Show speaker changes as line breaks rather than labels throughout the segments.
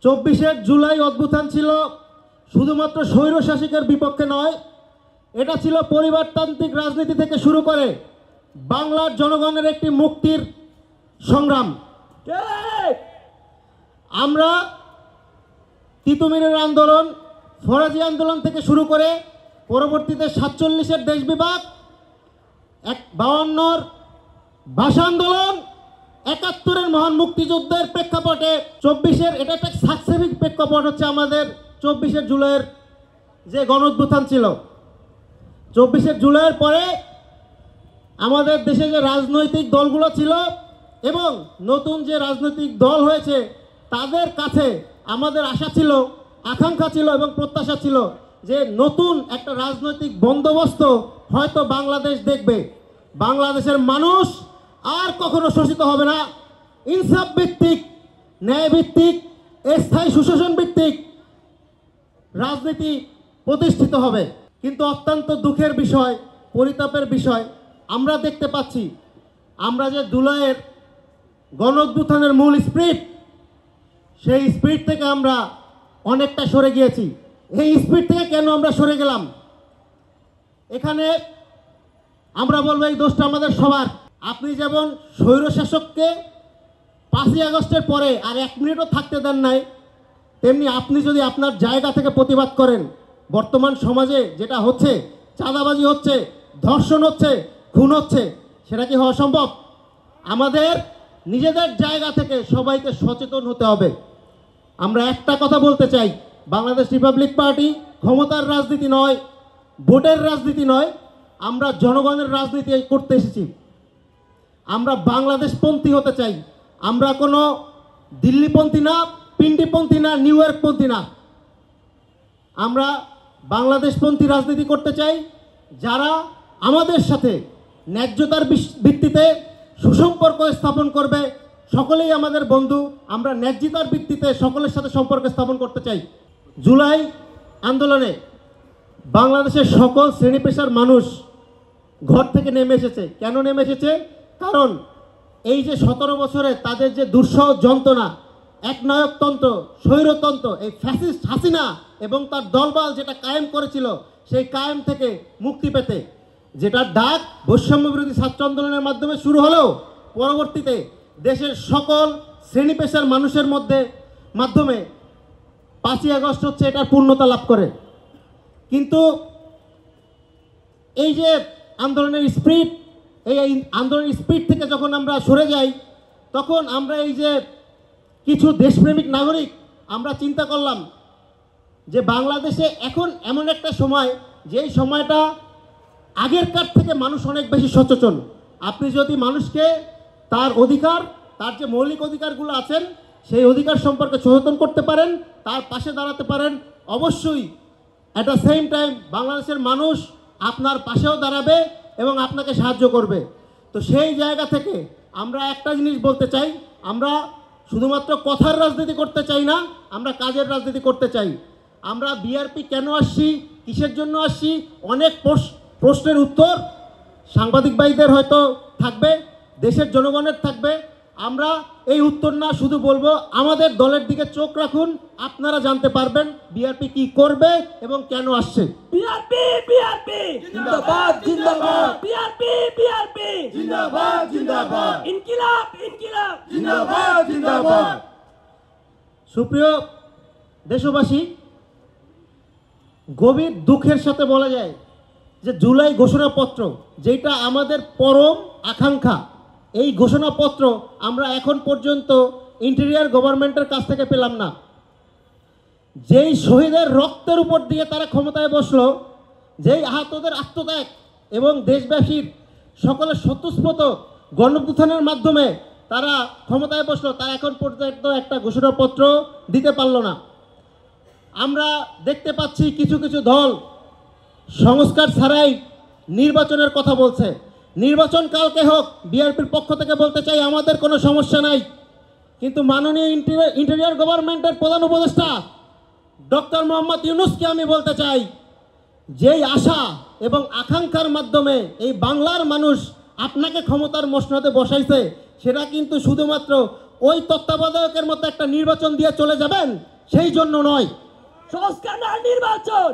24 জুলাই অভ্যুত্থান ছিল শুধুমাত্র স্বৈরশাসকের বিপক্ষে নয়, এটা ছিল পরিবারতান্ত্রিক রাজনীতি থেকে শুরু করে বাংলার জনগণের একটি মুক্তির সংগ্রাম। আমরা তিতুমিরের আন্দোলন, ফরাজি আন্দোলন থেকে শুরু করে পরবর্তীতে 47-এর দেশ বিভাগ, 52-র ভাষা আন্দোলন, 71-এর মহান মুক্তিযুদ্ধের প্রেক্ষাপটে 24-এর এটা একটা সাকসেসিভ প্রেক্ষাপট হচ্ছে আমাদের 24 জুলাইয়ের যে গণঅভ্যুত্থান ছিল। 24 জুলাইয়ের পরে আমাদের দেশে যে রাজনৈতিক দলগুলো ছিল এবং নতুন যে রাজনৈতিক দল হয়েছে তাদের কাছে আমাদের আশা ছিল, আকাঙ্ক্ষা ছিল এবং প্রত্যাশা ছিল যে নতুন একটা রাজনৈতিক বন্দোবস্ত হয়তো বাংলাদেশ দেখবে। বাংলাদেশের মানুষ আর কখনো শোষিত হবে না, ইনসাফ ভিত্তিক, ন্যায় ভিত্তিক, স্থায়ী সুশাসন ভিত্তিক রাজনীতি প্রতিষ্ঠিত হবে। কিন্তু অত্যন্ত দুঃখের বিষয়, পরিতাপের বিষয়, আমরা দেখতে পাচ্ছি আমরা যে জুলাইয়ের গণঅভ্যুত্থানের মূল স্পিরিট, সেই স্পিরিট থেকে আমরা অনেকটা সরে গিয়েছি। এই স্পিরিট থেকে কেন আমরা সরে গেলাম? এখানে আমরা বলবো এই দোষটা আমাদের সবার। আপনি যেমন স্বৈরশাসককে 5ই আগস্টের পরে আর 1 মিনিটও থাকতে দেন নাই, তেমনি আপনি যদি আপনার জায়গা থেকে প্রতিবাদ করেন, বর্তমান সমাজে যেটা হচ্ছে, চাঁদাবাজি হচ্ছে, ধর্ষণ হচ্ছে, খুন হচ্ছে, সেটা কি হওয়া সম্ভব? আমাদের নিজেদের জায়গা থেকে সবাইকে সচেতন হতে হবে। আমরা একটা কথা বলতে চাই, বাংলাদেশ রিপাবলিক পার্টি ক্ষমতার রাজনীতি নয়, ভোটের রাজনীতি নয়, আমরা জনগণের রাজনীতি করতে এসেছি। আমরা বাংলাদেশপন্থী হতে চাই। আমরা কোনো দিল্লিপন্থী না, পিন্ডিপন্থী না, নিউ ইয়র্কপন্থী না। আমরা বাংলাদেশপন্থী রাজনীতি করতে চাই, যারা আমাদের সাথে ন্যায্যতার ভিত্তিতে সুসম্পর্ক স্থাপন করবে। সকলেই আমাদের বন্ধু, আমরা ন্যায্যতার ভিত্তিতে সকলের সাথে সম্পর্ক স্থাপন করতে চাই। জুলাই আন্দোলনে বাংলাদেশের সকল শ্রেণী পেশার মানুষ ঘর থেকে নেমে এসেছে। কেন নেমে এসেছে? কারণ এই যে 17 বছরে তাদের যে দুঃসহ যন্ত্রণা, একনায়কতন্ত্র, স্বৈরতন্ত্র, এই ফ্যাসিস্ট হাসিনা এবং তার দলবল যেটা কায়েম করেছিল, সেই কায়েম থেকে মুক্তি পেতে, যেটার ডাক বৈষম্য বিরোধী ছাত্র আন্দোলনের মাধ্যমে শুরু হলেও পরবর্তীতে দেশের সকল শ্রেণী পেশার মানুষের মাধ্যমে 5ই আগস্ট হচ্ছে এটার পূর্ণতা লাভ করে। কিন্তু এই যে আন্দোলনের স্পিরিট, এই আন্দোলনের স্পিরিট থেকে যখন আমরা সরে যাই, তখন আমরা এই যে কিছু দেশপ্রেমিক নাগরিক আমরা চিন্তা করলাম যে বাংলাদেশে এখন এমন একটা সময়, যেই সময়টা আগেরকার থেকে মানুষ অনেক বেশি সচেতন। আপনি যদি মানুষকে তার অধিকার, তার যে মৌলিক অধিকারগুলো আছেন, সেই অধিকার সম্পর্কে সচেতন করতে পারেন, তার পাশে দাঁড়াতে পারেন, অবশ্যই অ্যাট দ্য সেম টাইম বাংলাদেশের মানুষ আপনার পাশেও দাঁড়াবে এবং আপনাকে সাহায্য করবে। তো সেই জায়গা থেকে আমরা একটা জিনিস বলতে চাই, আমরা শুধুমাত্র কথার রাজনীতি করতে চাই না, আমরা কাজের রাজনীতি করতে চাই। আমরা বিআরপি কেন আসছি, কিসের জন্য আসছি, অনেক প্রশ্নের উত্তর সাংবাদিক ভাইদের হয়তো থাকবে, দেশের জনগণের থাকবে। আমরা এই উত্তর না শুধু বলবো, আমাদের দলের দিকে চোখ রাখুন, আপনারা জানতে পারবেন বিআরপি কি করবে এবং কেন আসছে।
বিআরপি বিআরপি জিন্দাবাদ জিন্দাবাদ, বিআরপি বিআরপি
জিন্দাবাদ জিন্দাবাদ,
ইনকিলাব ইনকিলাব
জিন্দাবাদ জিন্দাবাদ।
সুপ্রিয় দেশবাসী, গভীর দুঃখের সাথে বলা যায় যে জুলাই ঘোষণাপত্র, যেটা আমাদের পরম আকাঙ্ক্ষা, এই ঘোষণাপত্র আমরা এখন পর্যন্ত ইন্টেরিয়ার গভর্নমেন্টের কাছ থেকে পেলাম না। যেই শহীদের রক্তের উপর দিয়ে তারা ক্ষমতায় বসলো, যেই আহতদের আত্মত্যাগ এবং দেশবাসীর সকলের স্বতঃস্ফূর্ত গণঅভ্যুত্থানের মাধ্যমে তারা ক্ষমতায় বসলো, তারা এখন পর্যন্ত একটা ঘোষণাপত্র দিতে পারলো না। আমরা দেখতে পাচ্ছি কিছু কিছু দল সংস্কার ছাড়াই নির্বাচনের কথা বলছে। নির্বাচন কালকে হোক, বিআরপির পক্ষ থেকে বলতে চাই আমাদের কোনো সমস্যা নাই। কিন্তু মাননীয় ইন্টেরিয়র গভর্নমেন্টের প্রধান উপদেষ্টা ডক্টর মোহাম্মদ ইউনূসকে আমি বলতে চাই, যেই আশা এবং আকাঙ্ক্ষার মাধ্যমে এই বাংলার মানুষ আপনাকে ক্ষমতার মসনদে বসাইছে, সেটা কিন্তু শুধুমাত্র ওই তত্ত্বাবধায়কের মতো একটা নির্বাচন দিয়ে চলে যাবেন, সেই জন্য নয়।
সংস্কার না নির্বাচন,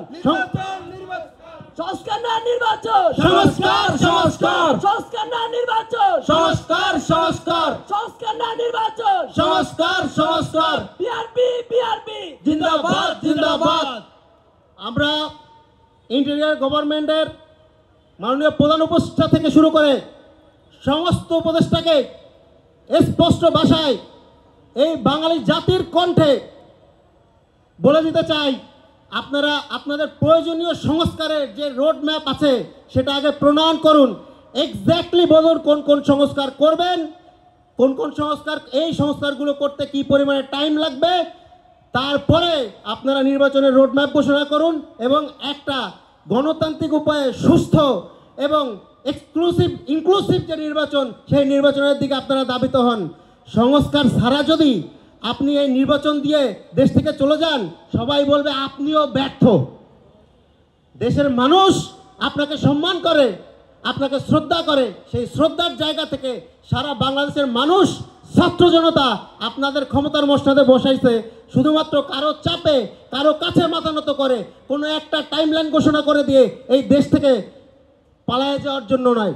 সংস্কার না নির্বাচন,
সংস্কার সংস্কার
সংস্কার না নির্বাচন,
সংস্কার সংস্কার
সংস্কার না নির্বাচন,
সংস্কার সংস্কার
বিআরপি বিআরপি
জিন্দাবাদ জিন্দাবাদ। আমরা ইন্টেরিয়র গভর্নমেন্টের মাননীয় প্রধান উপদেষ্টা থেকে শুরু করে সমস্ত উপদেষ্টাকে স্পষ্ট ভাষায় এই বাঙালি জাতির কণ্ঠে বলে দিতে চাই, আপনারা আপনাদের প্রয়োজনীয় সংস্কারের যে রোড ম্যাপ আছে সেটা আগে প্রণয়ন করুন। এক্স্যাক্টলি বলুন কোন কোন সংস্কার করবেন, কোন কোন সংস্কার, এই সংস্কারগুলো করতে কি পরিমাণে টাইম লাগবে, তারপরে আপনারা নির্বাচনের রোড ম্যাপ ঘোষণা করুন এবং একটা গণতান্ত্রিক উপায়ে সুস্থ এবং ইনক্লুসিভ যে নির্বাচন, সেই নির্বাচনের দিকে আপনারা ধাবিত হন। সংস্কার ছাড়া যদি আপনি এই নির্বাচন দিয়ে দেশ থেকে চলে যান, সবাই বলবে আপনিও ব্যর্থ। দেশের মানুষ আপনাকে সম্মান করে, আপনাকে শ্রদ্ধা করে, সেই শ্রদ্ধার জায়গা থেকে সারা বাংলাদেশের মানুষ, ছাত্র জনতা আপনাদের ক্ষমতার মসনদে বসাইছে শুধুমাত্র কারো চাপে, কারো কাছে মাথা নত করে, কোনো একটা টাইমলাইন ঘোষণা করে দিয়ে এই দেশ থেকে পালায়ে যাওয়ার জন্য নয়।